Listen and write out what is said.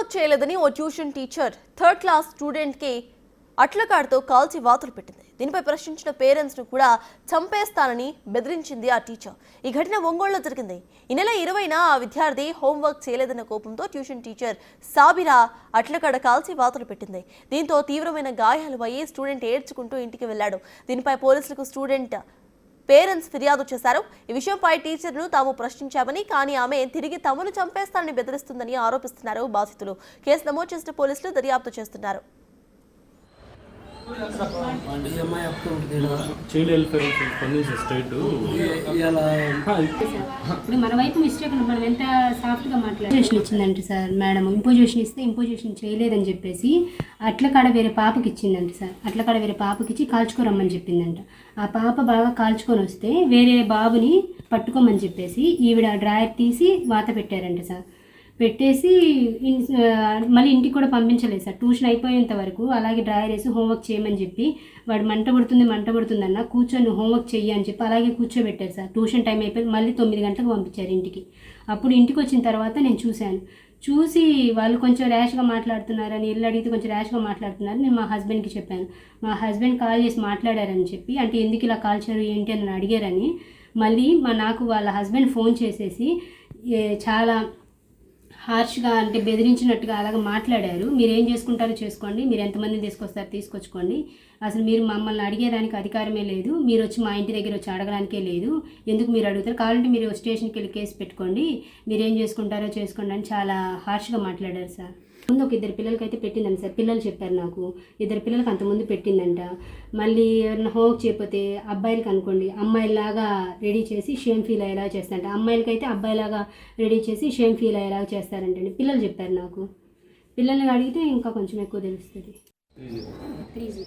Homework చేయలేదని ఓ tuition teacher 3rd class స్టూడెంట్కి అట్లకాడతో కాల్చి వాతలు పెట్టింది. దీనిపై ప్రశ్నించిన పేరెంట్స్ను కూడా చంపేస్తానని బెదిరించింది ఆ టీచర్. ఈ ఘటన ఒంగోలులో జరిగింది. ఈ నెల 20న ఆ విద్యార్థి హోంవర్క్ చేయలేదన్న కోపంతో ట్యూషన్ టీచర్ సాబిరా అట్లకాడ కాల్చి వాతలు పెట్టింది. దీంతో తీవ్రమైన గాయాలు అయ్యి స్టూడెంట్ ఏడ్చుకుంటూ ఇంటికి వెళ్లాడు. దీనిపై పోలీసులకు స్టూడెంట్ పేరెంట్స్ ఫిర్యాదు చేశారు. ఈ విషయంపై టీచర్ను తాము ప్రశ్నించామని, కానీ ఆమె తిరిగి తమను చంపేస్తానని బెదిరిస్తుందని ఆరోపిస్తున్నారు బాధితులు. కేసు నమోదు చేసిన పోలీసులు దర్యాప్తు చేస్తున్నారు. ఇప్పుడు మన వైపు మిస్టేక్ మనం ఎంత సాఫ్ట్గా మాట్లాడేషన్ ఇచ్చిందంట సార్ మేడం. ఇంపోజిషన్ ఇస్తే ఇంపోజిషన్ చేయలేదని చెప్పేసి అట్లకాడ వేరే పాపకి ఇచ్చిందంట సార్. అట్లకాడ వేరే పాపకి ఇచ్చి కాల్చుకోరమ్మని చెప్పిందంట. ఆ పాప బాగా కాల్చుకొని వస్తే వేరే బాబుని పట్టుకోమని చెప్పేసి ఈవిడ డ్రాయర్ తీసి వాత పెట్టారంట సార్. పెట్టేసి మళ్ళీ ఇంటికి కూడా పంపించలేదు సార్. ట్యూషన్ అయిపోయేంత వరకు అలాగే డ్రాయర్ వేసి హోంవర్క్ చేయమని చెప్పి వాడు మంట పడుతుంది అన్న కూర్చొని హోంవర్క్ చెయ్యి అని చెప్పి అలాగే కూర్చోబెట్టారు సార్. ట్యూషన్ టైం అయిపోయి మళ్ళీ 9 గంటలకు పంపించారు ఇంటికి. అప్పుడు ఇంటికి వచ్చిన తర్వాత నేను చూసి వాళ్ళు కొంచెం ర్యాష్గా మాట్లాడుతున్నారని, ఇల్లు అడిగితే కొంచెం ర్యాష్గా మాట్లాడుతున్నారు. నేను మా హస్బెండ్కి చెప్పాను. మా హస్బెండ్ కాల్ చేసి మాట్లాడారని చెప్పి, అంటే ఎందుకు ఇలా కాల్చారు ఏంటి అని అడిగారని మళ్ళీ నాకు వాళ్ళ హస్బెండ్ ఫోన్ చేసేసి చాలా హార్ష్గా అంటే బెదిరించినట్టుగా అలాగ మాట్లాడారు. మీరు ఏం చేసుకుంటారో చేసుకోండి, మీరు ఎంతమందిని తీసుకొస్తారో తీసుకొచ్చుకోండి, అసలు మీరు మమ్మల్ని అడిగేదానికి అధికారమే లేదు, మీరు వచ్చి మా ఇంటి దగ్గర వచ్చి అడగడానికే లేదు, ఎందుకు మీరు అడుగుతారు, కావాలంటే మీరు స్టేషన్కి వెళ్ళి కేసు పెట్టుకోండి, మీరు ఏం చేసుకుంటారో చేసుకోండి అని చాలా హార్ష్గా మాట్లాడారు సార్. ముందు ఒక 2 పిల్లలకైతే పెట్టిందంట సార్. పిల్లలు చెప్పారు నాకు 2 పిల్లలకి అంతకుముందు పెట్టిందంట. మళ్ళీ ఎవరైనా హోంవర్క్ చేయకపోతే అబ్బాయిలకి అనుకోండి అమ్మాయిలాగా రెడీ చేసి షేమ్ ఫీల్ అయ్యేలా చేస్తారంట. అమ్మాయిలకైతే అబ్బాయిలాగా రెడీ చేసి షేమ్ ఫీల్ అయ్యేలాగా చేస్తారంటండి. పిల్లలు చెప్పారు నాకు. పిల్లల్ని అడిగితే ఇంకా కొంచెం ఎక్కువ తెలుస్తుంది. 30